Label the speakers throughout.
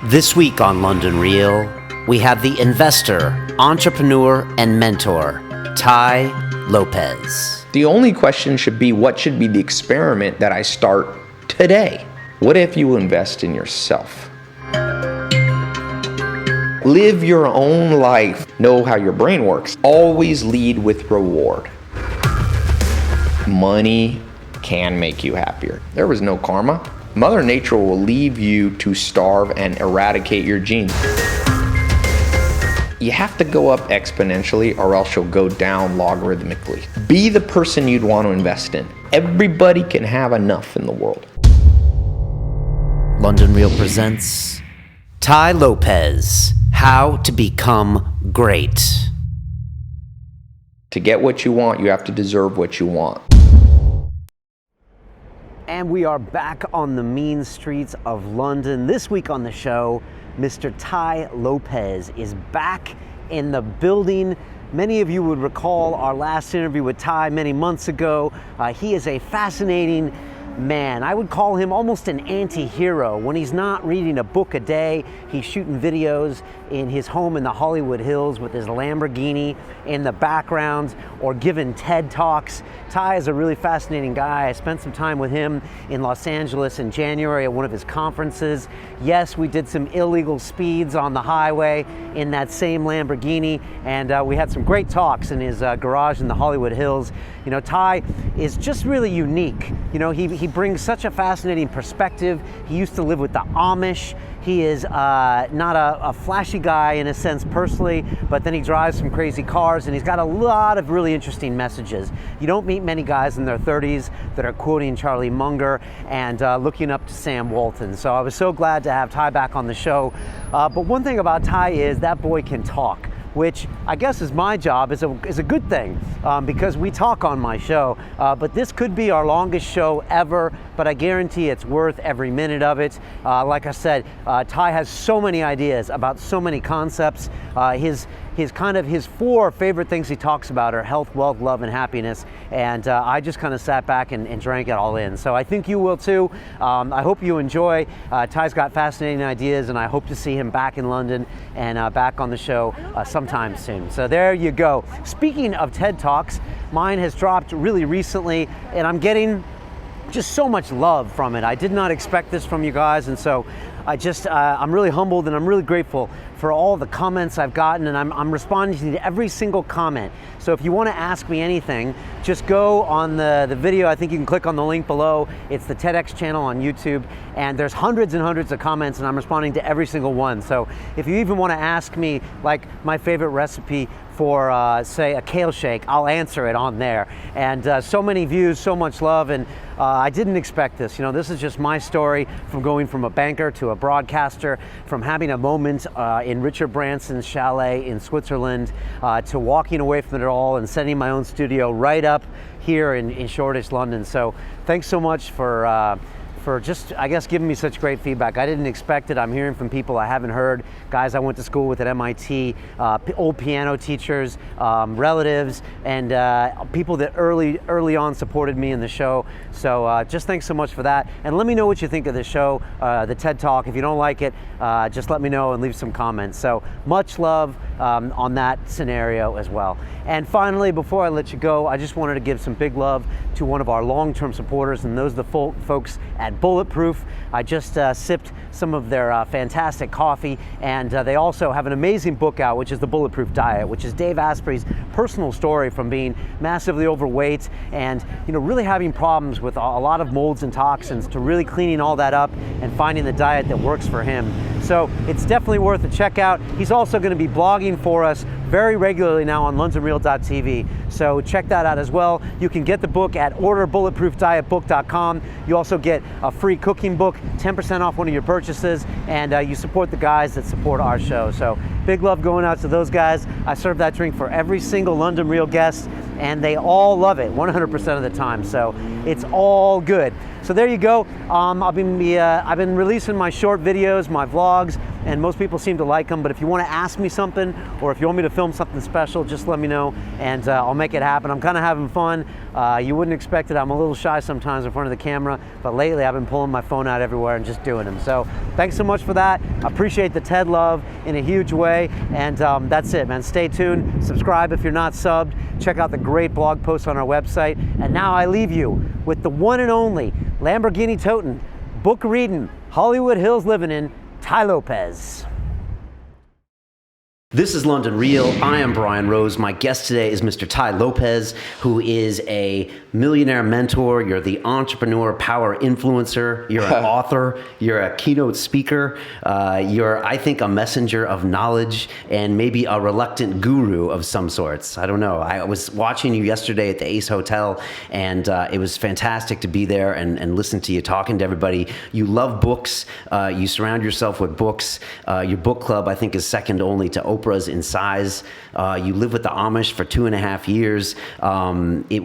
Speaker 1: This week on London Real, we have the investor, entrepreneur, and mentor, Tai Lopez.
Speaker 2: The only question should be, what should be the experiment that I start today? What if you invest in yourself? Live your own life. Know how your brain works. Always lead with reward. Money can make you happier. There was no karma. Mother Nature will leave you to starve and eradicate your genes. You have to go up exponentially or else you'll go down logarithmically. Be the person you'd want to invest in. Everybody can have enough in the world.
Speaker 1: London Real presents Tai Lopez, How to Become Great.
Speaker 2: To get what you want, you have to deserve what you want.
Speaker 1: And we are back on the mean streets of London. This week on the show, Mr. Tai Lopez is back in the building. Many of you would recall our last interview with Tai many months ago. He is a fascinating man. I would call him almost an anti-hero. When he's not reading a book a day, he's shooting videos in his home in the Hollywood Hills with his Lamborghini in the background, or giving TED Talks. Tai is a really fascinating guy. I spent some time with him in Los Angeles in January at one of his conferences. Yes, we did some illegal speeds on the highway in that same Lamborghini, and we had some great talks in his garage in the Hollywood Hills. You know, Tai is just really unique. You know, he brings such a fascinating perspective. He used to live with the Amish. He is not a flashy guy in a sense personally, but then he drives some crazy cars, and he's got a lot of really interesting messages. You don't meet many guys in their 30s that are quoting Charlie Munger and looking up to Sam Walton. So I was so glad to have Tai back on the show. But one thing about Tai is that boy can talk, which I guess is my job, is a good thing, because we talk on my show. But this could be our longest show ever, but I guarantee it's worth every minute of it. Like I said, Tai has so many ideas about so many concepts. His four favorite things he talks about are health, wealth, love, and happiness. And I just kind of sat back and drank it all in. So I think you will too. I hope you enjoy. Tai's got fascinating ideas, and I hope to see him back in London and back on the show sometime soon. So there you go. Speaking of TED Talks, mine has dropped really recently, and I'm getting just so much love from it. I did not expect this from you guys, and so I'm really humbled, and I'm really grateful for all the comments I've gotten, and I'm responding to every single comment. So if you want to ask me anything, just go on the video. I think you can click on the link below. It's the TEDx channel on YouTube, and there's hundreds and hundreds of comments, and I'm responding to every single one. So if you even want to ask me, like, my favorite recipe for, say, a kale shake, I'll answer it on there. And so many views, so much love, and I didn't expect this. You know, this is just my story from going from a banker to a broadcaster, from having a moment in Richard Branson's chalet in Switzerland, to walking away from it all and setting my own studio right up here in Shoreditch, London. So thanks so much for just, I guess, giving me such great feedback. I didn't expect it. I'm hearing from people I haven't heard, guys I went to school with at MIT, old piano teachers, relatives, and people that early on supported me in the show. So just thanks so much for that. And let me know what you think of the show, the TED Talk. If you don't like it, just let me know and leave some comments. So much love on that scenario as well. And finally, before I let you go, I just wanted to give some big love to one of our long-term supporters, and those are the folks at Bulletproof. I just sipped some of their fantastic coffee, and they also have an amazing book out, which is The Bulletproof Diet, which is Dave Asprey's personal story from being massively overweight and, you know, really having problems with a lot of molds and toxins, to really cleaning all that up and finding the diet that works for him. So it's definitely worth a check out. He's also going to be blogging for us very regularly now on londonreal.tv. So check that out as well. You can get the book at orderbulletproofdietbook.com. You also get a free cooking book, 10% off one of your purchases, and you support the guys that support our show. So big love going out to those guys. I serve that drink for every single London Real guest, and they all love it 100% of the time. So it's all good. So there you go. I've been releasing my short videos, my vlogs, and most people seem to like them. But if you want to ask me something, or if you want me to film something special, just let me know, and I'll make it happen. I'm kind of having fun. You wouldn't expect it. I'm a little shy sometimes in front of the camera, but lately I've been pulling my phone out everywhere and just doing them. So thanks so much for that. I appreciate the TED love in a huge way. And that's it, man. Stay tuned. Subscribe if you're not subbed. Check out the great blog posts on our website. And now I leave you with the one and only Lamborghini toting, book reading, Hollywood Hills living in, Tai Lopez. This is London Real. I am Brian Rose. My guest today is Mr. Tai Lopez, who is a millionaire mentor. You're the entrepreneur power influencer. You're an author. You're a keynote speaker. You're, I think, a messenger of knowledge and maybe a reluctant guru of some sorts. I don't know. I was watching you yesterday at the Ace Hotel, and it was fantastic to be there and listen to you talking to everybody. You love books. You surround yourself with books. Your book club, I think, is second only to Oprah's in size. You lived with the Amish for 2.5 years. It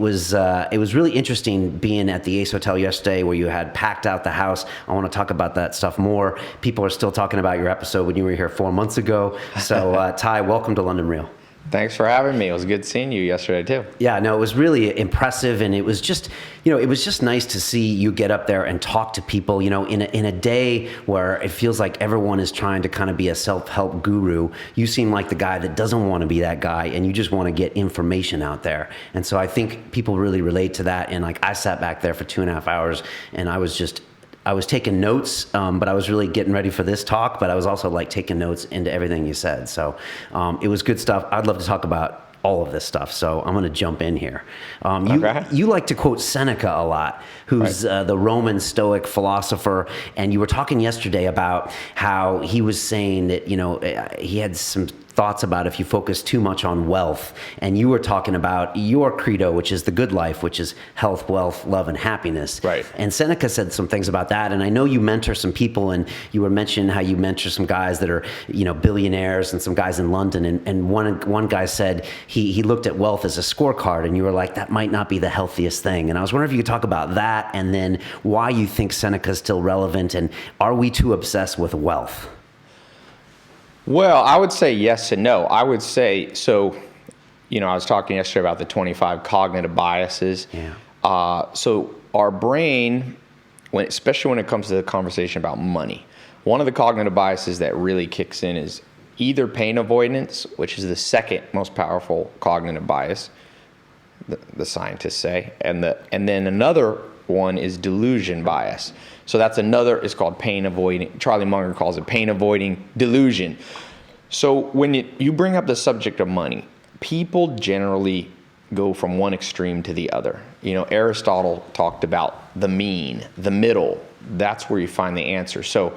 Speaker 1: was really interesting being at the Ace Hotel yesterday, where you had packed out the house. I want to talk about that stuff more. People are still talking about your episode when you were here 4 months ago. So Tai, welcome to London Real.
Speaker 2: Thanks for having me. It was good seeing you yesterday too.
Speaker 1: Yeah, no, it was really impressive, and it was just, it was just nice to see you get up there and talk to people, in a day where it feels like everyone is trying to kind of be a self-help guru. You seem like the guy that doesn't want to be that guy, and you just want to get information out there. And so I think people really relate to that. And I sat back there for 2.5 hours, and I was taking notes, but I was really getting ready for this talk, but I was also taking notes into everything you said. So it was good stuff. I'd love to talk about all of this stuff, so I'm going to jump in here. You like to quote Seneca a lot, who's the Roman Stoic philosopher, and you were talking yesterday about how he was saying that, he had some thoughts about if you focus too much on wealth, and you were talking about your credo, which is the good life, which is health, wealth, love, and happiness. Right. And Seneca said some things about that, and I know you mentor some people, and you were mentioning how you mentor some guys that are, billionaires, and some guys in London, and one guy said he looked at wealth as a scorecard, and you were like, that might not be the healthiest thing. And I was wondering if you could talk about that, and then why you think Seneca is still relevant, and are we too obsessed with wealth?
Speaker 2: Well, I would say yes and no. I would say, so, I was talking yesterday about the 25 cognitive biases. Yeah. So our brain, especially when it comes to the conversation about money, one of the cognitive biases that really kicks in is either pain avoidance, which is the second most powerful cognitive bias, the scientists say, and then another one is delusion bias. So that's another, it's called pain avoiding. Charlie Munger calls it pain avoiding delusion. So when you bring up the subject of money, people generally go from one extreme to the other. Aristotle talked about the mean, the middle. That's where you find the answer. So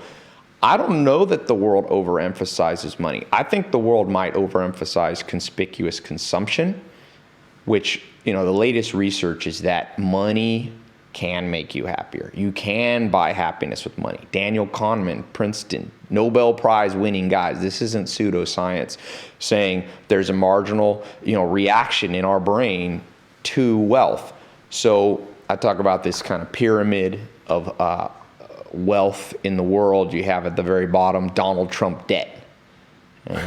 Speaker 2: I don't know that the world overemphasizes money. I think the world might overemphasize conspicuous consumption, which, the latest research is that money can make you happier. You can buy happiness with money. Daniel Kahneman, Princeton, Nobel Prize winning guys. This isn't pseudoscience saying there's a marginal, reaction in our brain to wealth. So I talk about this kind of pyramid of wealth in the world. You have at the very bottom Donald Trump debt.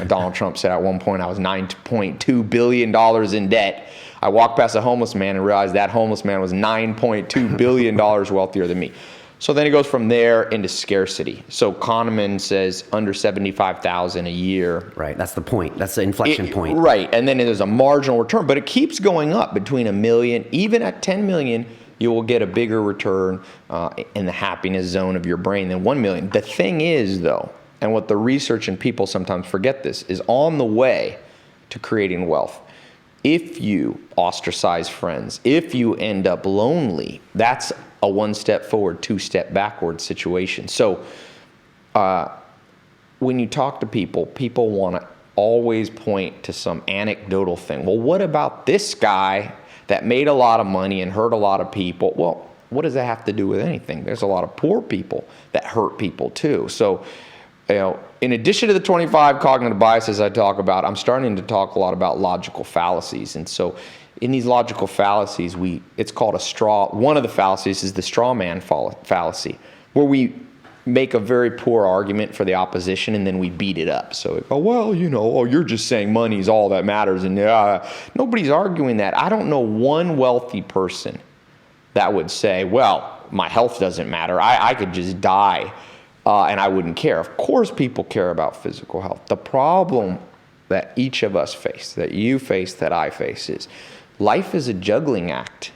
Speaker 2: Donald Trump said at one point, I was $9.2 billion in debt. I walked past a homeless man and realized that homeless man was $9.2 billion wealthier than me. So then it goes from there into scarcity. So Kahneman says under $75,000 a year.
Speaker 1: Right, that's the point. That's the inflection point.
Speaker 2: Right, and then there's a marginal return, but it keeps going up between $1 million. Even at $10 million, you will get a bigger return in the happiness zone of your brain than $1 million. The thing is, though, and what the research and people sometimes forget this, is on the way to creating wealth, if you ostracize friends, if you end up lonely, that's a one step forward, two step backward situation. So when you talk to people want to always point to some anecdotal thing. Well, what about this guy that made a lot of money and hurt a lot of people? Well, what does that have to do with anything? There's a lot of poor people that hurt people too. So, in addition to the 25 cognitive biases I talk about, I'm starting to talk a lot about logical fallacies. And so in these logical fallacies, it's called one of the fallacies is the straw man fallacy, where we make a very poor argument for the opposition and then we beat it up. So, well, you're just saying money's all that matters. And nobody's arguing that. I don't know one wealthy person that would say, well, my health doesn't matter. I could just die and I wouldn't care. Of course people care about physical health. The problem that each of us face, that you face, that I face, is life is a juggling act.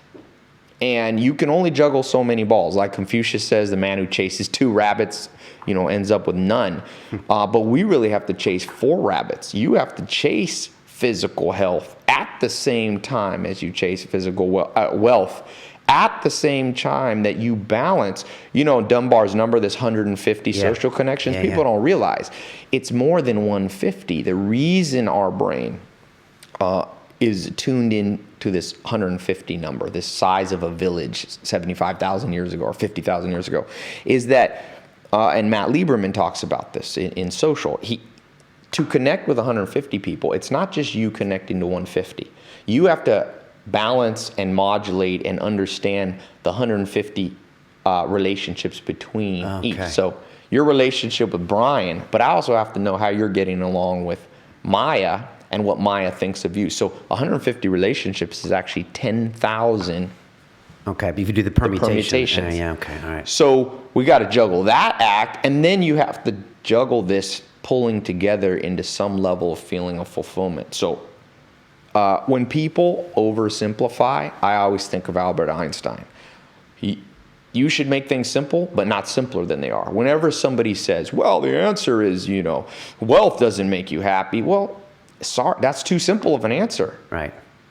Speaker 2: And you can only juggle so many balls. Like Confucius says, the man who chases 2 rabbits, ends up with none. But we really have to chase 4 rabbits. You have to chase physical health at the same time as you chase physical wealth. At the same time that you balance, Dunbar's number, this 150 social connections, people don't realize it's more than 150. The reason our brain is tuned in to this 150 number, this size of a village 75,000 years ago or 50,000 years ago, is that, and Matt Lieberman talks about this in Social, to connect with 150 people, it's not just you connecting to 150. You have to balance and modulate and understand the 150 relationships between each. So your relationship with Brian, but I also have to know how you're getting along with Maya and what Maya thinks of you. So 150 relationships is actually 10,000.
Speaker 1: Okay, but if you do the permutations.
Speaker 2: All
Speaker 1: right.
Speaker 2: So we got to juggle that act, and then you have to juggle this pulling together into some level of feeling of fulfillment. So when people oversimplify, I always think of Albert Einstein. You should make things simple, but not simpler than they are. Whenever somebody says, well, the answer is, wealth doesn't make you happy. Well, sorry, that's too simple of an answer.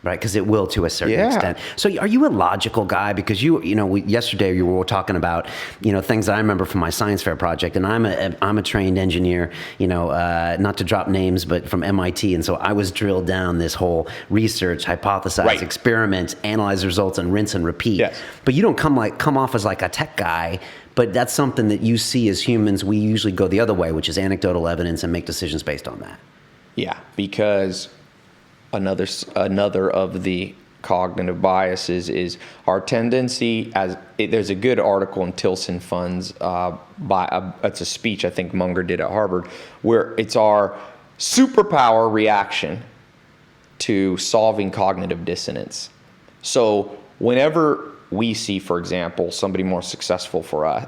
Speaker 1: Right, because it will to a certain extent. So are you a logical guy? Because yesterday you were talking about, things I remember from my science fair project, and I'm a trained engineer, not to drop names, but from MIT, and so I was drilled down this whole research, hypothesize, experiment, analyze results, and rinse and repeat.
Speaker 2: Yes.
Speaker 1: But you don't come off as like a tech guy. But that's something that you see as humans. We usually go the other way, which is anecdotal evidence, and make decisions based on that. Yeah,
Speaker 2: because another of the cognitive biases is our tendency, there's a good article in Tilson Funds it's a speech I think Munger did at Harvard, where it's our superpower reaction to solving cognitive dissonance. So whenever we see, for example, somebody more successful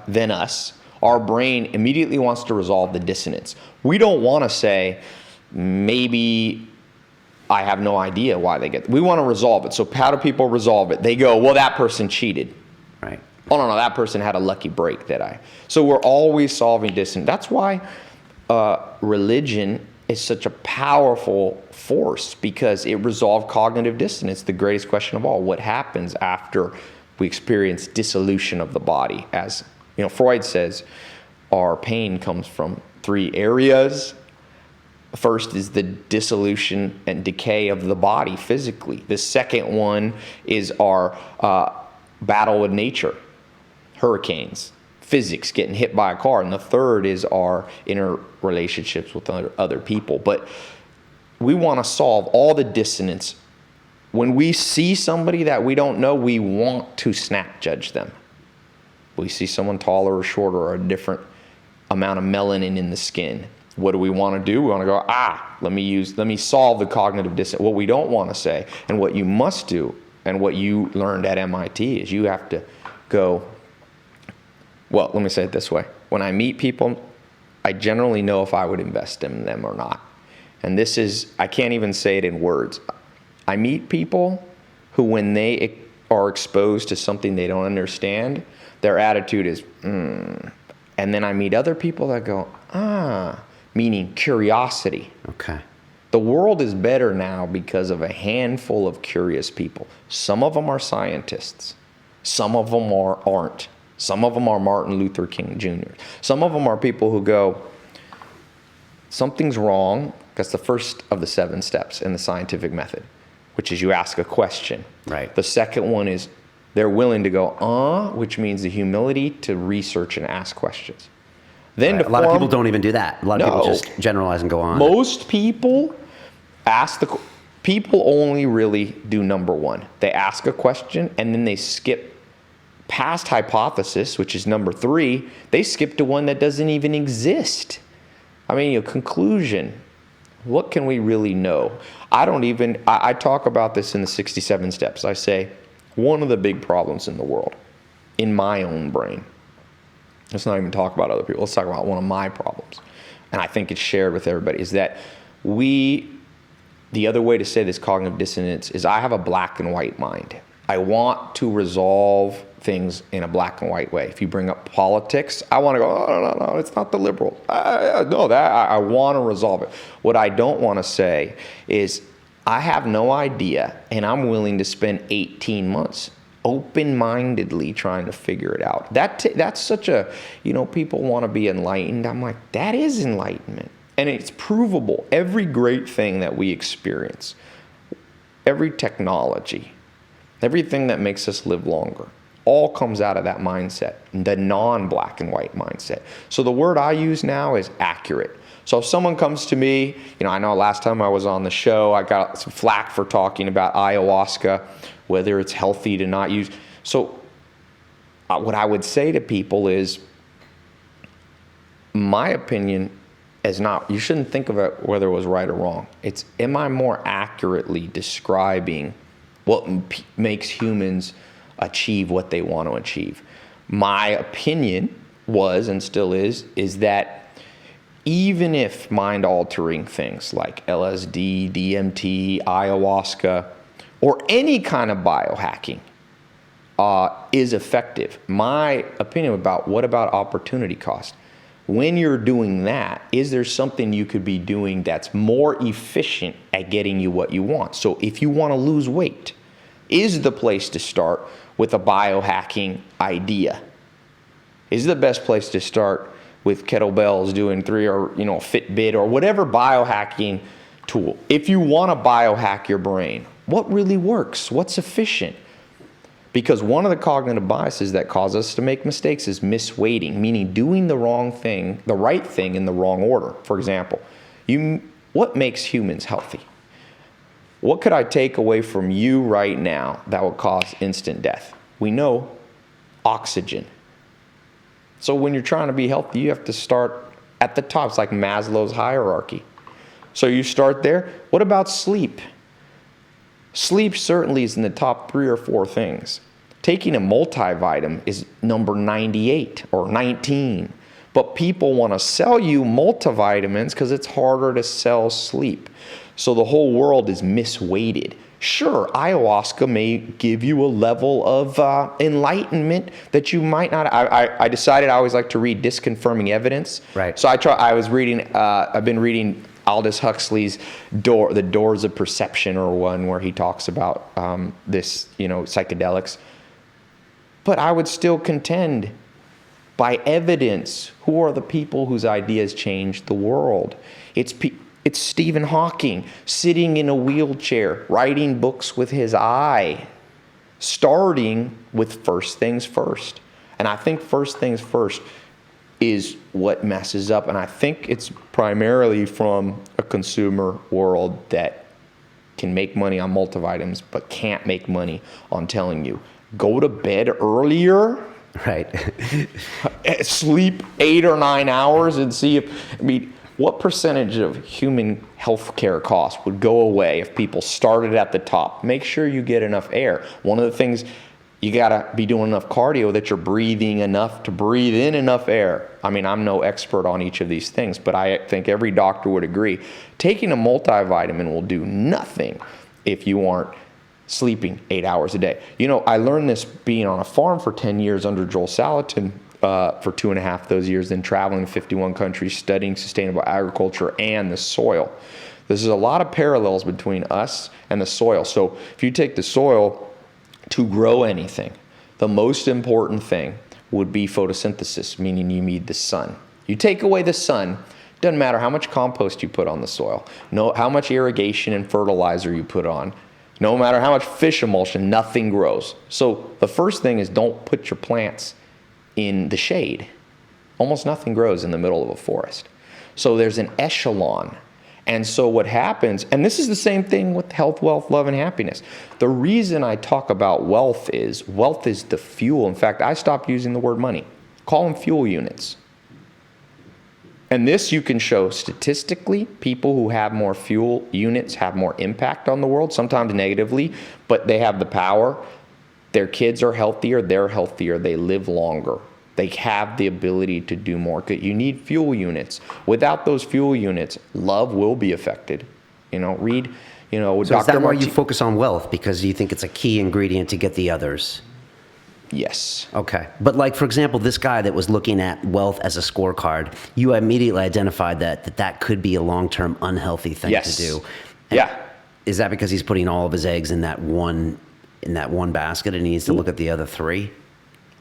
Speaker 2: than us, our brain immediately wants to resolve the dissonance. We don't want to say, maybe I have no idea why they get. We want to resolve it. So how do people resolve it? They go, well, that person cheated.
Speaker 1: Right.
Speaker 2: Oh, no, that person had a lucky break So we're always solving dissonance. That's why religion is such a powerful force, because it resolved cognitive dissonance, the greatest question of all. What happens after we experience dissolution of the body? As Freud says, our pain comes from 3 areas. First is the dissolution and decay of the body physically. The second one is our battle with nature, hurricanes, physics, getting hit by a car. And the third is our inner relationships with other people. But we want to solve all the dissonance. When we see somebody that we don't know, we want to snap judge them. We see someone taller or shorter or a different amount of melanin in the skin. What do we want to do? We want to go, let me solve the cognitive dissonance. What we don't want to say, and what you must do, and what you learned at MIT, is you have to go, well, let me say it this way. When I meet people, I generally know if I would invest in them or not. And this is, I can't even say it in words. I meet people who, when they are exposed to something they don't understand, their attitude is, And then I meet other people that go, meaning curiosity.
Speaker 1: Okay.
Speaker 2: The world is better now because of a handful of curious people. Some of them are scientists. Some of them aren't. Some of them are Martin Luther King Jr. Some of them are people who go, something's wrong. That's the first of the 7 steps in the scientific method, which is you ask a question.
Speaker 1: Right.
Speaker 2: The second one is they're willing to go, which means the humility to research and ask questions. Then
Speaker 1: right. A lot of people don't even do that. A lot of people just generalize and go on.
Speaker 2: Most people People only really do number one. They ask a question and then they skip past hypothesis, which is number three. They skip to one that doesn't even exist. I mean, conclusion. What can we really know? I talk about this in the 67 steps. I say, one of the big problems in the world, in my own brain, let's not even talk about other people. Let's talk about one of my problems. And I think it's shared with everybody, is that the other way to say this cognitive dissonance is I have a black and white mind. I want to resolve things in a black and white way. If you bring up politics, I want to go, oh, no, it's not the liberals. I want to resolve it. What I don't want to say is I have no idea, and I'm willing to spend 18 months open-mindedly trying to figure it out. That's such a, people want to be enlightened. I'm like, that is enlightenment. And it's provable. Every great thing that we experience, every technology, everything that makes us live longer, all comes out of that mindset, the non-black and white mindset. So the word I use now is accurate. So if someone comes to me, I know last time I was on the show, I got some flack for talking about ayahuasca, whether it's healthy to not use. So what I would say to people is, my opinion is not, you shouldn't think of it whether it was right or wrong. It's, am I more accurately describing what makes humans achieve what they want to achieve? My opinion was, and still is that even if mind-altering things like LSD, DMT, ayahuasca, or any kind of biohacking is effective, my opinion about what about opportunity cost? When you're doing that, is there something you could be doing that's more efficient at getting you what you want? So if you want to lose weight, is the place to start with a biohacking idea? Is the best place to start with kettlebells doing 3 or Fitbit or whatever biohacking tool? If you want to biohack your brain, what really works? What's efficient? Because one of the cognitive biases that cause us to make mistakes is misweighting, meaning doing the wrong thing, the right thing in the wrong order. For example, what makes humans healthy? What could I take away from you right now that would cause instant death? We know oxygen. So when you're trying to be healthy, you have to start at the top. It's like Maslow's hierarchy. So you start there. What about sleep? Sleep certainly is in the top 3 or 4 things. Taking a multivitamin is number 98 or 19. But people want to sell you multivitamins because it's harder to sell sleep. So the whole world is misweighted. Sure, ayahuasca may give you a level of enlightenment that you might not. I decided I always like to read disconfirming evidence.
Speaker 1: Right.
Speaker 2: So I've been reading Aldous Huxley's The Doors of Perception, or one where he talks about psychedelics. But I would still contend, by evidence, who are the people whose ideas changed the world? It's Stephen Hawking sitting in a wheelchair, writing books with his eye, starting with first things first. And I think first things first is what messes up. And I think it's primarily from a consumer world that can make money on multivitamins, but can't make money on telling you, go to bed earlier.
Speaker 1: Right.
Speaker 2: Sleep 8 or 9 hours and see what percentage of human health care costs would go away if people started at the top? Make sure you get enough air. One of the things, you gotta be doing enough cardio that you're breathing enough to breathe in enough air. I mean, I'm no expert on each of these things, but I think every doctor would agree. Taking a multivitamin will do nothing if you aren't sleeping 8 hours a day. I learned this being on a farm for 10 years under Joel Salatin, for 2.5 those years, then traveling to 51 countries, studying sustainable agriculture and the soil. There's a lot of parallels between us and the soil. So if you take the soil to grow anything, the most important thing would be photosynthesis, meaning you need the sun. You take away the sun, doesn't matter how much compost you put on the soil, how much irrigation and fertilizer you put on, no matter how much fish emulsion, nothing grows. So the first thing is, don't put your plants in the shade. Almost nothing grows in the middle of a forest. So there's an echelon. And so what happens, and this is the same thing with health, wealth, love, and happiness. The reason I talk about wealth is the fuel. In fact, I stopped using the word money. Call them fuel units. And this you can show statistically. People who have more fuel units have more impact on the world, sometimes negatively, but they have the power. Their kids are healthier, they're healthier, they live longer. They have the ability to do more good. You need fuel units. Without those fuel units, love will be affected. Read,
Speaker 1: So
Speaker 2: Dr.
Speaker 1: is that why you focus on wealth? Because you think it's a key ingredient to get the others?
Speaker 2: Yes.
Speaker 1: Okay. But like, for example, this guy that was looking at wealth as a scorecard, you immediately identified that could be a long-term unhealthy thing to do. And
Speaker 2: yeah.
Speaker 1: Is that because he's putting all of his eggs in that one basket and he needs to look at the other three?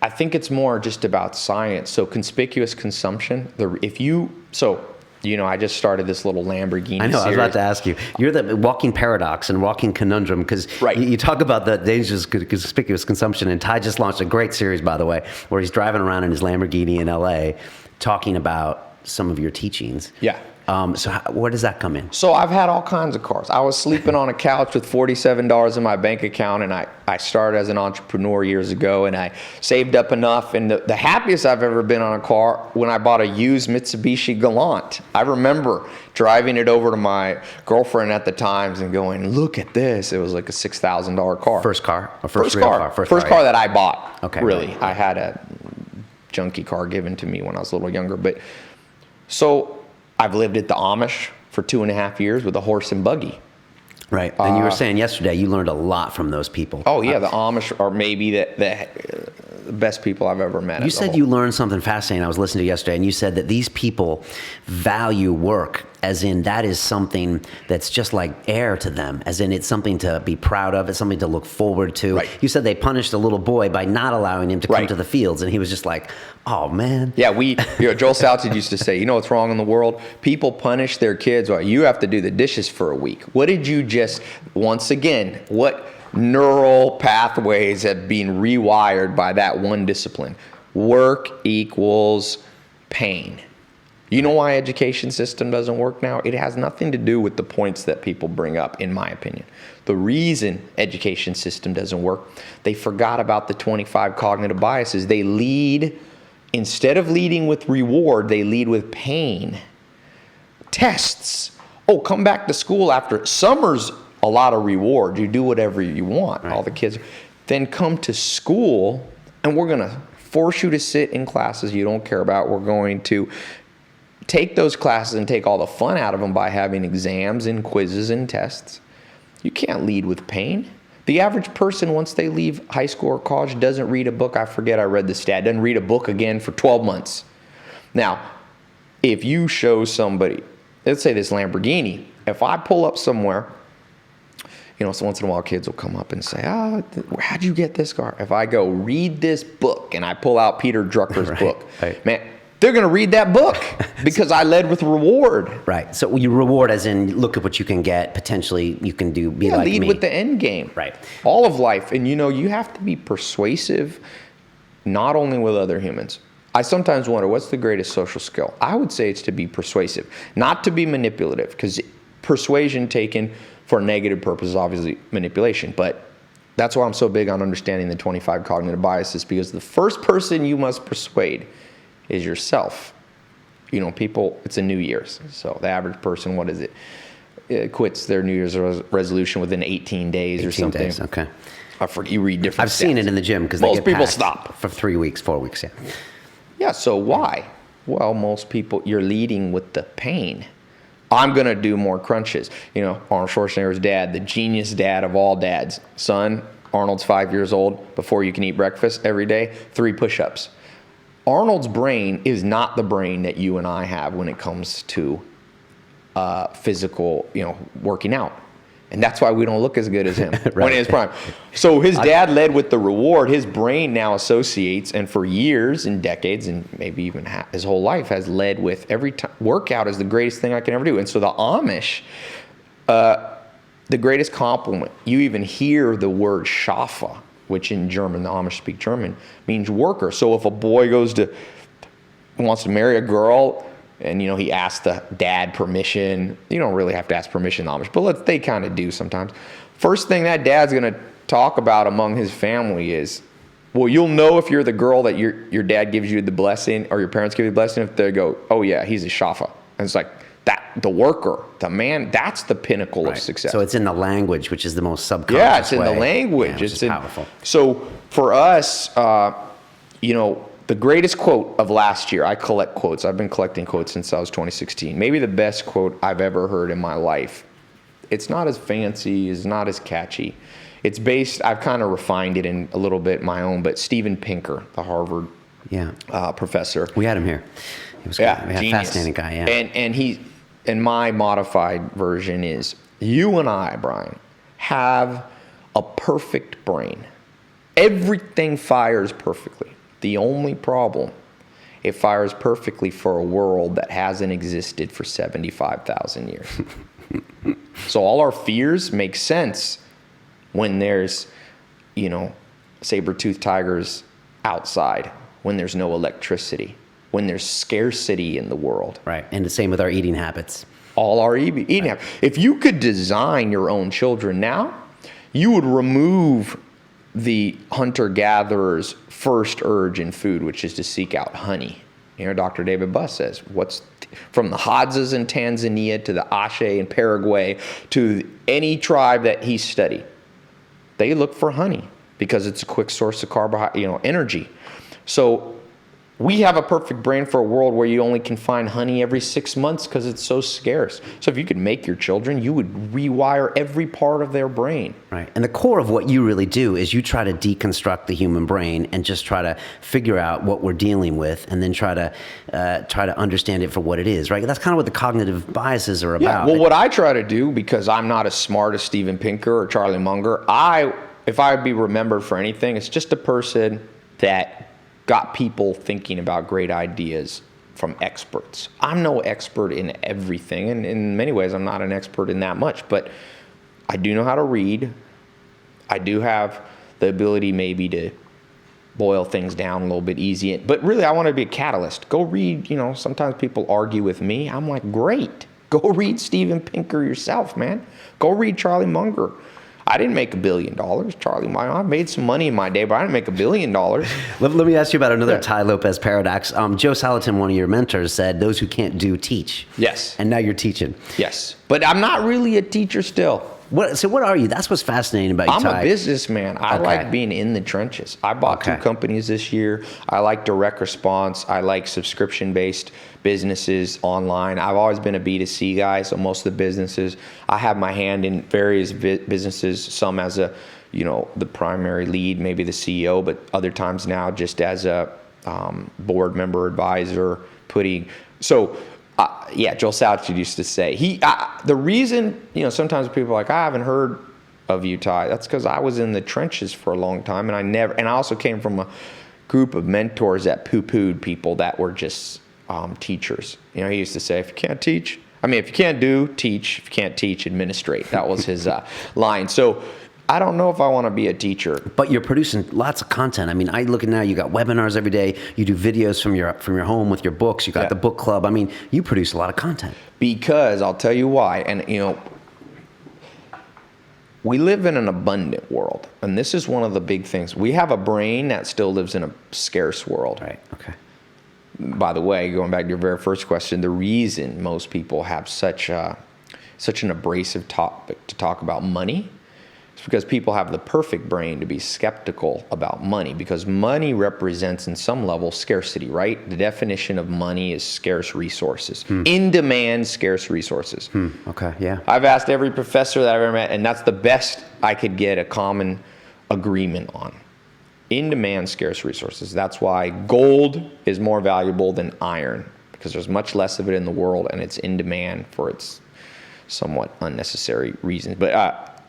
Speaker 2: I think it's more just about science. So conspicuous consumption. I just started this little Lamborghini
Speaker 1: I know,
Speaker 2: series.
Speaker 1: I was about to ask you. You're the walking paradox and walking conundrum because you talk about the dangers of conspicuous consumption, and Tai just launched a great series, by the way, where he's driving around in his Lamborghini in LA talking about some of your teachings.
Speaker 2: Yeah.
Speaker 1: So where does that come in?
Speaker 2: So I've had all kinds of cars. I was sleeping on a couch with $47 in my bank account, and I started as an entrepreneur years ago, and I saved up enough. And the happiest I've ever been on a car when I bought a used Mitsubishi Galant. I remember driving it over to my girlfriend at the times and going, "Look at this." It was like a $6,000 car.
Speaker 1: First car? Or
Speaker 2: First car that I bought.
Speaker 1: Okay.
Speaker 2: Really. Right. I had a junky car given to me when I was a little younger. But so I've lived at the Amish for 2.5 years with a horse and buggy.
Speaker 1: Right. And you were saying yesterday you learned a lot from those people.
Speaker 2: Oh, yeah. The Amish are maybe the best people I've ever met.
Speaker 1: You said you learned something fascinating. I was listening to yesterday, and you said that these people value work, as in that is something that's just like air to them, as in it's something to be proud of, it's something to look forward to.
Speaker 2: Right.
Speaker 1: You said they punished a little boy by not allowing him to come to the fields, and he was just like, oh, man.
Speaker 2: Yeah, Joel Salted used to say, you know what's wrong in the world? People punish their kids. Well, you have to do the dishes for a week. What did you once again, what neural pathways have been rewired by that one discipline? Work equals pain. You know why education system doesn't work now? It has nothing to do with the points that people bring up, in my opinion. The reason education system doesn't work, they forgot about the 25 cognitive biases. Instead of leading with reward, they lead with pain. Tests. Oh, come back to school after summer's a lot of reward. You do whatever you want. Right. All the kids. Then come to school, and we're going to force you to sit in classes you don't care about. We're going to take those classes and take all the fun out of them by having exams and quizzes and tests. You can't lead with pain. The average person, once they leave high school or college, doesn't read a book. I forget, I read the stat. Doesn't read a book again for 12 months. Now, if you show somebody, let's say this Lamborghini, if I pull up somewhere, so once in a while kids will come up and say, oh, how'd you get this car? If I go, read this book, and I pull out Peter Drucker's book, man, they're going to read that book because I led with reward.
Speaker 1: Right. So you reward as in look at what you can get. Potentially you can be like me.
Speaker 2: Lead with the end game.
Speaker 1: Right.
Speaker 2: All of life. And you have to be persuasive, not only with other humans. I sometimes wonder, what's the greatest social skill? I would say it's to be persuasive, not to be manipulative, because persuasion taken for negative purposes, obviously manipulation. But that's why I'm so big on understanding the 25 cognitive biases, because the first person you must persuade is yourself. People, it's a New Year's. So the average person, what is it? Quits their New Year's resolution within 18 days or something.
Speaker 1: 18 days, okay.
Speaker 2: I forget, you read different
Speaker 1: I've seen it in the gym because
Speaker 2: most people stop
Speaker 1: for 3 weeks, 4 weeks, yeah.
Speaker 2: Yeah, so why? Well, most people, you're leading with the pain. I'm going to do more crunches. Arnold Schwarzenegger's dad, the genius dad of all dads. Son, Arnold's 5 years old. Before you can eat breakfast every day, 3 push-ups. Arnold's brain is not the brain that you and I have when it comes to physical, working out. And that's why we don't look as good as him when in his prime. So his dad led with the reward. His brain now associates, and for years and decades, and maybe even his whole life, has led with every time workout is the greatest thing I can ever do. And so the Amish, the greatest compliment, you even hear the word Schafe, which in German, the Amish speak German, means worker. So if a boy wants to marry a girl, And, he asked the dad permission. You don't really have to ask permission in the Amish, but they kind of do sometimes. First thing that dad's going to talk about among his family is, well, you'll know if you're the girl that your dad gives you the blessing, or your parents give you the blessing, if they go, oh yeah, he's a shafa. And it's like, that the worker, the man, that's the pinnacle of success.
Speaker 1: So it's in the language, which is the most subconscious
Speaker 2: Yeah, it's
Speaker 1: way.
Speaker 2: in the language.
Speaker 1: Yeah, it's powerful.
Speaker 2: So for us, the greatest quote of last year, I collect quotes. I've been collecting quotes since I was 2016. Maybe the best quote I've ever heard in my life. It's not as fancy, it's not as catchy. It's based, I've kind of refined it in a little bit my own, but Steven Pinker, the Harvard professor.
Speaker 1: We had him here. He was
Speaker 2: genius.
Speaker 1: Fascinating guy, yeah.
Speaker 2: And he, and my modified version is, you and I, Brian, have a perfect brain. Everything fires perfectly. The only problem, it fires perfectly for a world that hasn't existed for 75,000 years. So all our fears make sense when there's, saber-toothed tigers outside, when there's no electricity, when there's scarcity in the world.
Speaker 1: Right, and the same with our eating habits.
Speaker 2: All our eating habits. If you could design your own children now, you would remove the hunter-gatherer's first urge in food, which is to seek out honey. Dr. David Buss says, from the Hadzas in Tanzania to the Ashe in Paraguay to any tribe that he studied, they look for honey because it's a quick source of carbohydrate, energy. So we have a perfect brain for a world where you only can find honey every 6 months because it's so scarce. So if you could make your children, you would rewire every part of their brain.
Speaker 1: Right. And the core of what you really do is you try to deconstruct the human brain and just try to figure out what we're dealing with, and then try to understand it for what it is, right? That's kind of what the cognitive biases are about.
Speaker 2: Yeah. Well, what I try to do, because I'm not as smart as Steven Pinker or Charlie Munger, if I would be remembered for anything, it's just a person that got people thinking about great ideas from experts. I'm no expert in everything, and in many ways I'm not an expert in that much, but I do know how to read. I do have the ability maybe to boil things down a little bit easy, but really I want to be a catalyst. Go read, sometimes people argue with me. I'm like, great. Go read Steven Pinker yourself, man. Go read Charlie Munger. I didn't make $1 billion, Charlie. I made some money in my day, but I didn't make $1 billion.
Speaker 1: Let me ask you about another Tai Lopez paradox. Joe Salatin, one of your mentors, said, those who can't do, teach.
Speaker 2: Yes.
Speaker 1: And now you're teaching.
Speaker 2: Yes. But I'm not really a teacher still.
Speaker 1: So what are you? That's what's fascinating about you,
Speaker 2: I'm
Speaker 1: Tai.
Speaker 2: a businessman. I like being in the trenches. I bought 2 companies this year. I like direct response. I like subscription-based businesses online. I've always been a B2C guy, so most of the businesses, I have my hand in various businesses, some as the primary lead, maybe the CEO, but other times now just as a board member, advisor, Joel Salatin used to say, the reason, sometimes people are like, I haven't heard of you, Tai. That's because I was in the trenches for a long time, and I also came from a group of mentors that poo-pooed people that were just teachers. He used to say, if you can't do, teach. If you can't teach, administrate. That was his line. So I don't know if I want to be a teacher.
Speaker 1: But you're producing lots of content. I look at now, you got webinars every day. You do videos from your home with your books. You got the book club. You produce a lot of content.
Speaker 2: Because I'll tell you why. And, we live in an abundant world. And this is one of the big things. We have a brain that still lives in a scarce world.
Speaker 1: Right. Okay.
Speaker 2: By the way, going back to your very first question, the reason most people have such an abrasive topic to talk about money is because people have the perfect brain to be skeptical about money, because money represents, in some level, scarcity, right? The definition of money is scarce resources. In demand, scarce resources.
Speaker 1: Okay, yeah.
Speaker 2: I've asked every professor that I've ever met, and that's the best I could get a common agreement on. In demand, scarce resources. That's why gold is more valuable than iron, because there's much less of it in the world, and it's in demand for its somewhat unnecessary reasons. But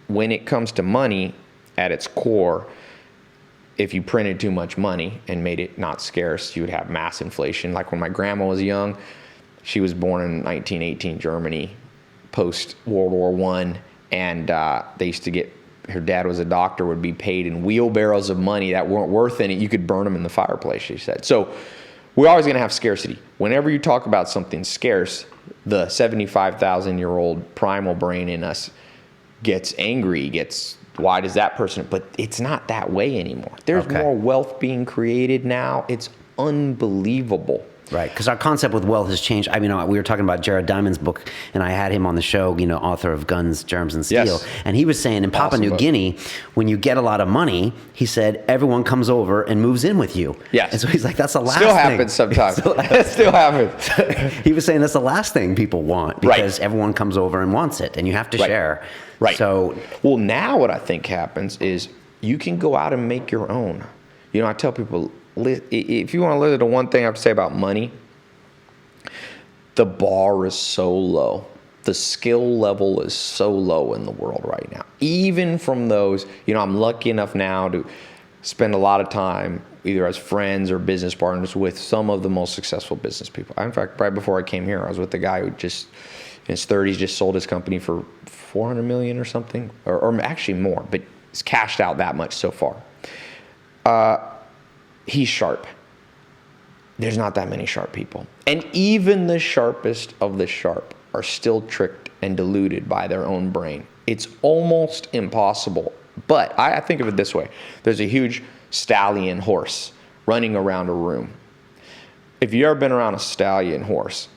Speaker 2: when it comes to money, at its core, if you printed too much money and made it not scarce, you would have mass inflation. Like when my grandma was young, she was born in 1918 Germany, post World War I, and they used to get, her dad was a doctor, would be paid in wheelbarrows of money that weren't worth any. You could burn them in the fireplace, she said. So we're always going to have scarcity. Whenever you talk about something scarce, the 75,000-year-old primal brain in us gets angry, why does that person, but it's not that way anymore. There's more wealth being created now. It's unbelievable.
Speaker 1: Right, because our concept with wealth has changed. I mean, we were talking about Jared Diamond's book, and I had him on the show, author of Guns, Germs, and Steel.
Speaker 2: Yes.
Speaker 1: And he was saying in Papua New Guinea, when you get a lot of money, he said, everyone comes over and moves in with you.
Speaker 2: Yes.
Speaker 1: And so he's like, that's the last
Speaker 2: Still
Speaker 1: thing.
Speaker 2: happens sometimes. It still happens.
Speaker 1: He was saying that's the last thing people want, because everyone comes over and wants it, and you have to share.
Speaker 2: Right.
Speaker 1: So,
Speaker 2: well, now what I think happens is you can go out and make your own. I tell people, if you want to listen to one thing I have to say about money, the bar is so low. The skill level is so low in the world right now. Even from those, I'm lucky enough now to spend a lot of time either as friends or business partners with some of the most successful business people. In fact, right before I came here, I was with a guy who just, in his 30s, just sold his company for $400 million or something, or actually more, but he's cashed out that much so far. He's sharp. There's not that many sharp people. And even the sharpest of the sharp are still tricked and deluded by their own brain. It's almost impossible. But I think of it this way. There's a huge stallion horse running around a room. If you've ever been around a stallion horse,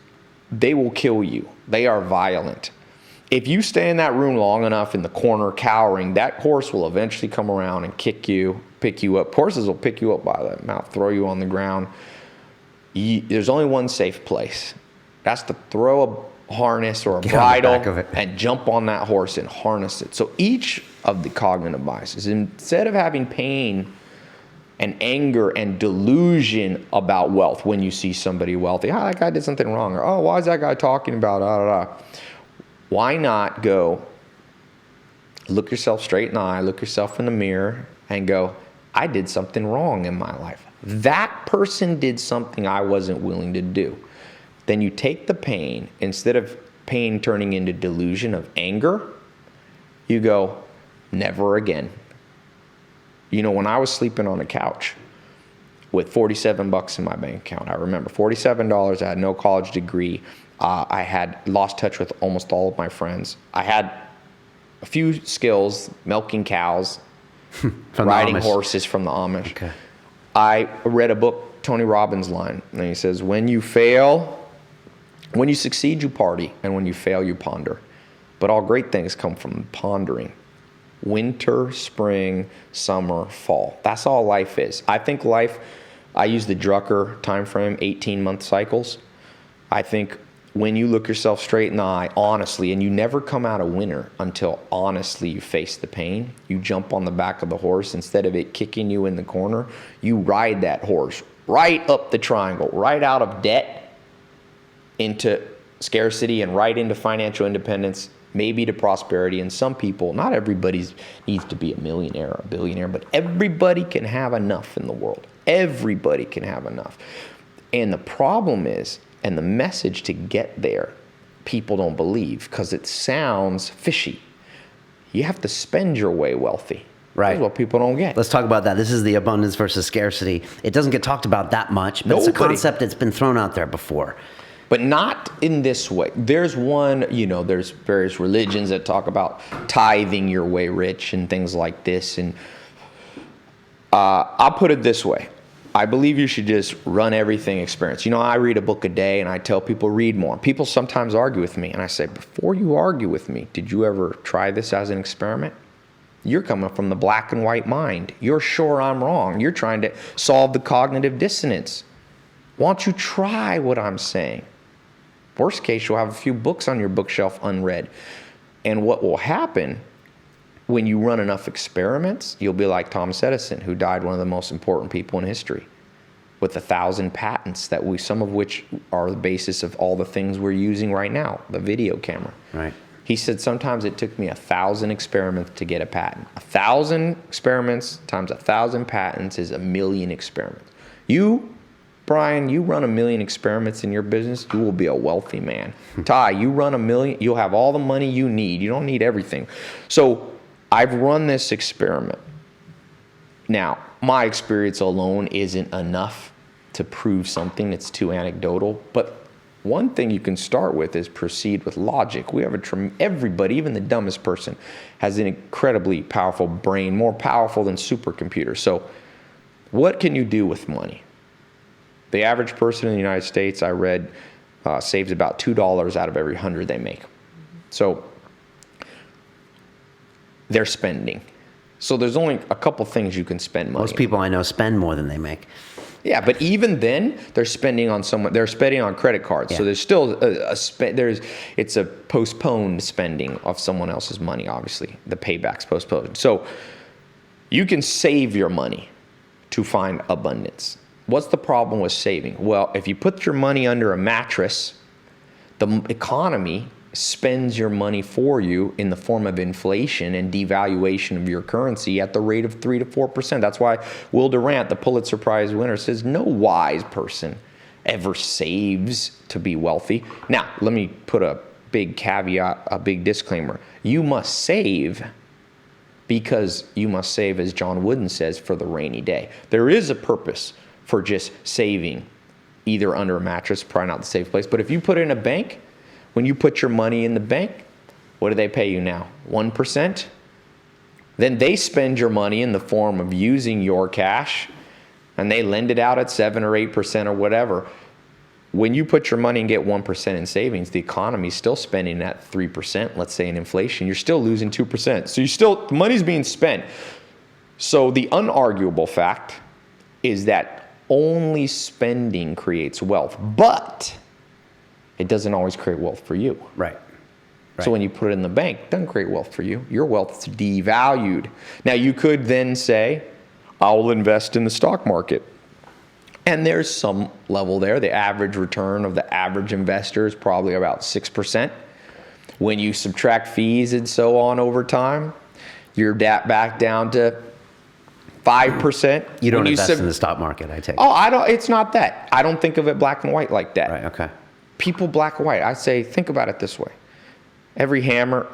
Speaker 2: they will kill you. They are violent. If you stay in that room long enough in the corner cowering, that horse will eventually come around and kick you, pick you up. Horses will pick you up by the mouth, throw you on the ground. There's only one safe place. That's to throw a harness or a bridle and jump on that horse and harness it. So each of the cognitive biases, instead of having pain and anger and delusion about wealth when you see somebody wealthy, that guy did something wrong, or why is that guy talking about Why not go look yourself straight in the eye, look yourself in the mirror, and go, I did something wrong in my life. That person did something I wasn't willing to do. Then you take the pain, instead of pain turning into delusion of anger, you go, never again. When I was sleeping on a couch with $47 in my bank account, I remember $47, I had no college degree. I had lost touch with almost all of my friends. I had a few skills, milking cows, riding horses from the Amish. Okay. I read a book, Tony Robbins' line, and he says, when you succeed, you party, and when you fail, you ponder. But all great things come from pondering. Winter, spring, summer, fall. That's all life is. I think life, I use the Drucker time frame, 18-month cycles. I think when you look yourself straight in the eye, honestly, and you never come out a winner until honestly you face the pain, you jump on the back of the horse, instead of it kicking you in the corner, you ride that horse right up the triangle, right out of debt into scarcity and right into financial independence, maybe to prosperity. And some people, not everybody needs to be a millionaire or a billionaire, but everybody can have enough in the world. Everybody can have enough. And the problem is, and the message to get there, people don't believe because it sounds fishy. You have to spend your way wealthy. Right. That's what people don't get.
Speaker 1: Let's talk about that. This is the abundance versus scarcity. It doesn't get talked about that much, but it's a concept that's been thrown out there before.
Speaker 2: But not in this way. There's there's various religions that talk about tithing your way rich and things like this. And I'll put it this way. I believe you should just run everything experience. I read a book a day and I tell people read more. People sometimes argue with me and I say, before you argue with me, did you ever try this as an experiment? You're coming from the black and white mind. You're sure I'm wrong. You're trying to solve the cognitive dissonance. Why don't you try what I'm saying? Worst case, you'll have a few books on your bookshelf unread. And what will happen when you run enough experiments, you'll be like Thomas Edison, who died one of the most important people in history, with 1,000 patents some of which are the basis of all the things we're using right now, the video camera.
Speaker 1: Right.
Speaker 2: He said, sometimes it took me 1,000 experiments to get a patent. 1,000 experiments times 1,000 patents is 1,000,000 experiments. You, Brian, you run 1,000,000 experiments in your business, you will be a wealthy man. Tai, you run 1,000,000, you'll have all the money you need. You don't need everything. So I've run this experiment. Now, my experience alone isn't enough to prove something. It's too anecdotal. But one thing you can start with is proceed with logic. We have everybody, even the dumbest person, has an incredibly powerful brain, more powerful than supercomputers. So what can you do with money? The average person in the United States, I read, saves about $2 out of every 100 they make. So they're spending. So there's only a couple things you can spend money on.
Speaker 1: Most people I know spend more than they make.
Speaker 2: Yeah, but even then, they're spending on credit cards.
Speaker 1: Yeah.
Speaker 2: So there's still it's a postponed spending of someone else's money, obviously. The payback's postponed. So you can save your money to find abundance. What's the problem with saving? Well, if you put your money under a mattress, the economy spends your money for you in the form of inflation and devaluation of your currency at the rate of 3 to 4%. That's why Will Durant, the Pulitzer Prize winner, says no wise person ever saves to be wealthy. Now, let me put a big caveat, a big disclaimer. You must save because you must save, as John Wooden says, for the rainy day. There is a purpose for just saving, either under a mattress, probably not the safe place. But if you put it in a bank, when you put your money in the bank, what do they pay you now? 1%? Then they spend your money in the form of using your cash, and they lend it out at 7 or 8% or whatever. When you put your money and get 1% in savings, the economy is still spending at 3%, let's say in inflation, you're still losing 2%. So the money's being spent. So the unarguable fact is that only spending creates wealth, but it doesn't always create wealth for you.
Speaker 1: Right.
Speaker 2: So when you put it in the bank, it doesn't create wealth for you. Your wealth is devalued. Now you could then say, I will invest in the stock market. And there's some level there. The average return of the average investor is probably about 6%. When you subtract fees and so on over time, you're back down to 5%.
Speaker 1: You don't invest in the stock market, I take it.
Speaker 2: Oh, I don't. It's not that. I don't think of it black and white like that.
Speaker 1: Right, okay.
Speaker 2: People black and white. I say, think about it this way. Every hammer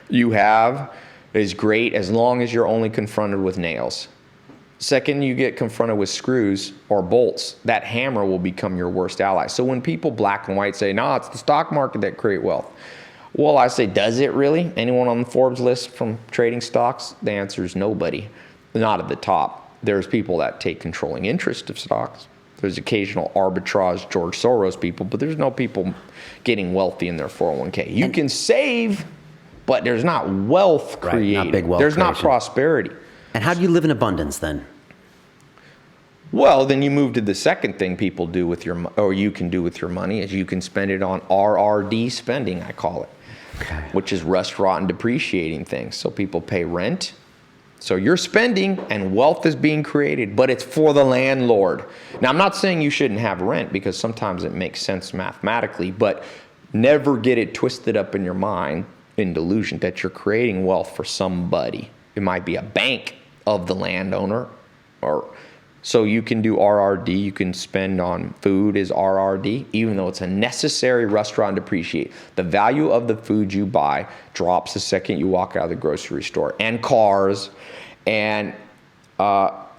Speaker 2: you have is great as long as you're only confronted with nails. Second, you get confronted with screws or bolts, that hammer will become your worst ally. So when people black and white say, no, it's the stock market that create wealth. Well, I say, does it really? Anyone on the Forbes list from trading stocks? The answer is nobody. Not at the top. There's people that take controlling interest of stocks. There's occasional arbitrage George Soros people, but there's no people getting wealthy in their 401k. You can save, but there's not wealth created.
Speaker 1: Not big wealth
Speaker 2: there's
Speaker 1: creation.
Speaker 2: not prosperity.
Speaker 1: And how do you live in abundance then?
Speaker 2: Well, then you move to the second thing people do with you can do with your money is you can spend it on RRD spending, I call it,
Speaker 1: Okay.
Speaker 2: which is rust, rot, and depreciating things. So people pay rent. So you're spending and wealth is being created, but it's for the landlord. Now, I'm not saying you shouldn't have rent because sometimes it makes sense mathematically, but never get it twisted up in your mind in delusion that you're creating wealth for somebody. It might be a bank of the landowner, or so you can do RRD. You can spend on food is RRD, even though it's a necessary rust, rot, and depreciate. The value of the food you buy drops the second you walk out of the grocery store, and cars. And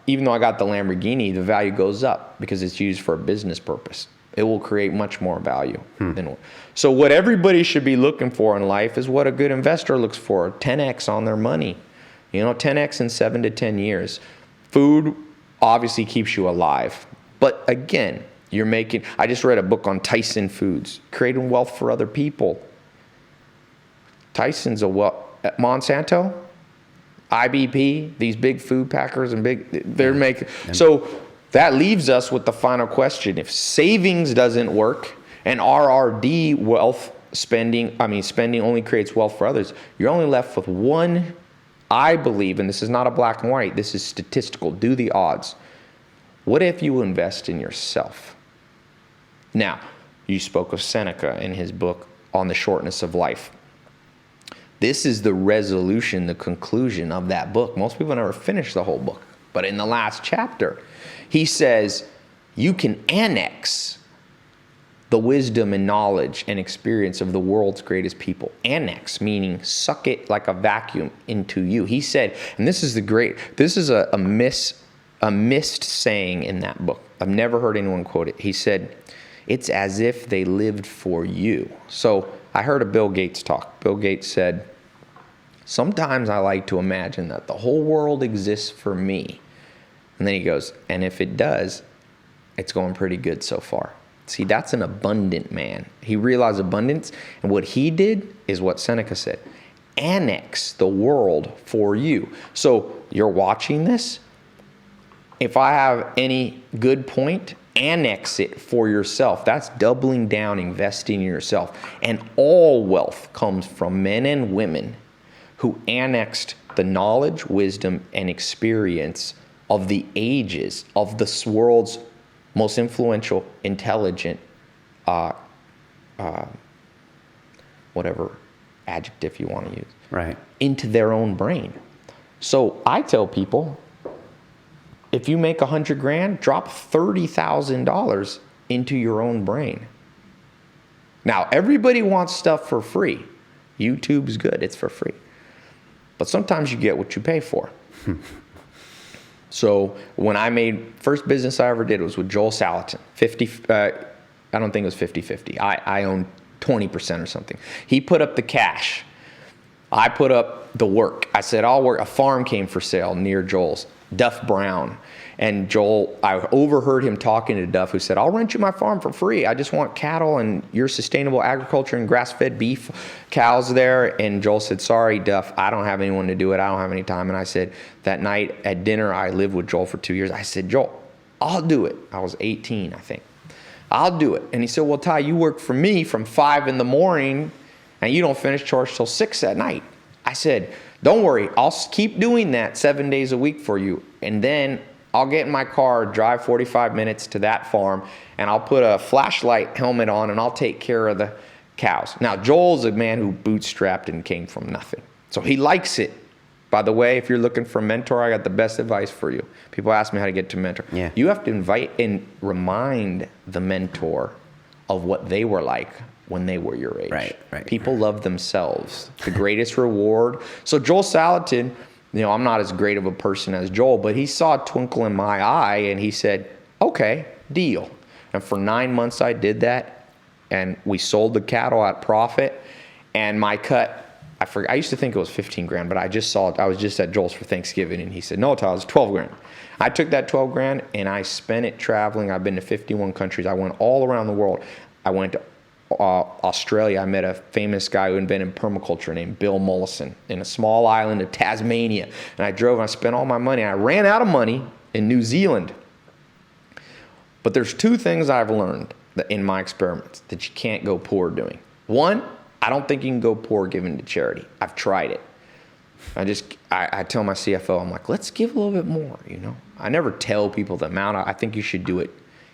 Speaker 2: even though I got the Lamborghini, the value goes up because it's used for a business purpose. It will create much more value. So what everybody should be looking for in life is what a good investor looks for, 10x on their money. 10x in 7 to 10 years. Food obviously keeps you alive. But again, I just read a book on Tyson Foods, creating wealth for other people. Tyson's Monsanto, IBP, these big food packers and they're making. So that leaves us with the final question. If savings doesn't work and RRD spending only creates wealth for others, you're only left with one, I believe, and this is not a black and white, this is statistical, do the odds. What if you invest in yourself? Now, you spoke of Seneca in his book on the shortness of life. This is the resolution, the conclusion of that book. Most people never finish the whole book. But in the last chapter, he says, you can annex the wisdom and knowledge and experience of the world's greatest people. Annex, meaning suck it like a vacuum into you. He said, and this is a missed saying in that book. I've never heard anyone quote it. He said, it's as if they lived for you. So I heard a Bill Gates talk. Bill Gates said, sometimes I like to imagine that the whole world exists for me. And then he goes, and if it does, it's going pretty good so far. See, that's an abundant man. He realized abundance, and what he did is what Seneca said, annex the world for you. So you're watching this. If I have any good point, annex it for yourself. That's doubling down, investing in yourself. And all wealth comes from men and women who annexed the knowledge, wisdom, and experience of the ages of this world's most influential, intelligent, whatever adjective you want to use,
Speaker 1: right,
Speaker 2: into their own brain. So I tell people, if you make $100,000, drop $30,000 into your own brain. Now, everybody wants stuff for free. YouTube's good, it's for free. But sometimes you get what you pay for. So when I made, first business I ever did was with Joel Salatin. I don't think it was 50-50. I owned 20% or something. He put up the cash. I put up the work. I said, I'll work. A farm came for sale near Joel's, Duff Brown. And Joel, I overheard him talking to Duff, who said, I'll rent you my farm for free. I just want cattle and your sustainable agriculture and grass-fed beef cows there. And Joel said, sorry, Duff, I don't have anyone to do it. I don't have any time. And I said, that night at dinner, I lived with Joel for 2 years. I said, Joel, I'll do it. I was 18, I think. I'll do it. And he said, well, Ty, you work for me from 5 in the morning and you don't finish chores till 6 at night. I said, don't worry. I'll keep doing that 7 days a week for you. And then I'll get in my car, drive 45 minutes to that farm, and I'll put a flashlight helmet on and I'll take care of the cows. Now, Joel's a man who bootstrapped and came from nothing. So he likes it. By the way, if you're looking for a mentor, I got the best advice for you. People ask me how to get to mentor.
Speaker 1: Yeah.
Speaker 2: You have to invite and remind the mentor of what they were like when they were your age.
Speaker 1: Right.
Speaker 2: People love themselves. The greatest reward. So Joel Salatin, I'm not as great of a person as Joel, but he saw a twinkle in my eye and he said, okay, deal. And for 9 months I did that, and we sold the cattle at profit, and my cut, I used to think it was 15 grand, but I just saw it. I was just at Joel's for Thanksgiving and he said, no, Tyler, it's 12 grand. I took that 12 grand and I spent it traveling. I've been to 51 countries. I went all around the world. I went to Australia. I met a famous guy who invented permaculture named Bill Mollison in a small island of Tasmania. And I drove and I spent all my money. I ran out of money in New Zealand. But there's 2 things I've learned in my experiments that you can't go poor doing. One, I don't think you can go poor giving to charity. I've tried it. I tell my CFO, I'm like, let's give a little bit more, I never tell people the amount. I think you should do it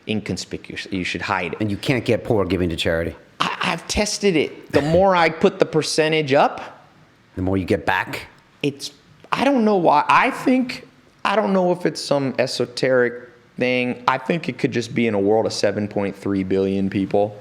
Speaker 2: inconspicuous. You should hide it.
Speaker 1: And you can't get poor giving to charity.
Speaker 2: I've tested it. The more I put the percentage up,
Speaker 1: the more you get back.
Speaker 2: I don't know why. I don't know if it's some esoteric thing. I think it could just be in a world of 7.3 billion people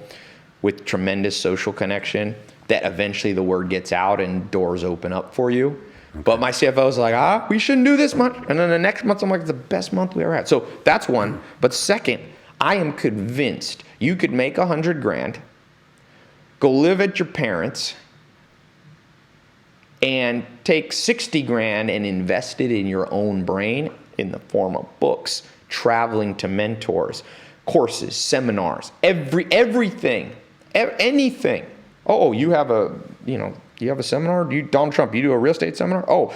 Speaker 2: with tremendous social connection that eventually the word gets out and doors open up for you. Okay. But my CFO was like, we shouldn't do this much. And then the next month, I'm like, it's the best month we ever had. So that's one. But second, I am convinced you could make $100,000, go live at your parents', and take $60,000 and invest it in your own brain in the form of books, traveling to mentors, courses, seminars, everything, anything. Oh, you have a seminar? Donald Trump, you do a real estate seminar? Oh,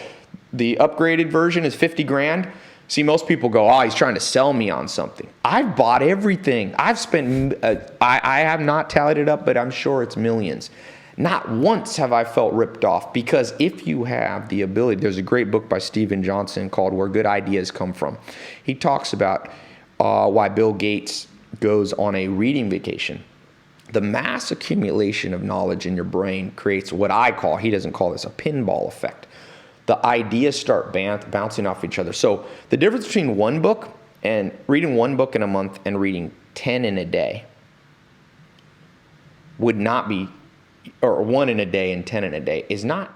Speaker 2: the upgraded version is $50,000. See, most people go, he's trying to sell me on something. I've bought everything. I've spent, I have not tallied it up, but I'm sure it's millions. Not once have I felt ripped off, because if you have the ability, there's a great book by Steven Johnson called Where Good Ideas Come From. He talks about why Bill Gates goes on a reading vacation. The mass accumulation of knowledge in your brain creates what I call, he doesn't call this, a pinball effect. The ideas start bouncing off each other. So the difference between one book and reading one book in a month and reading 10 in a day would not be, or 1 in a day and 10 in a day, is not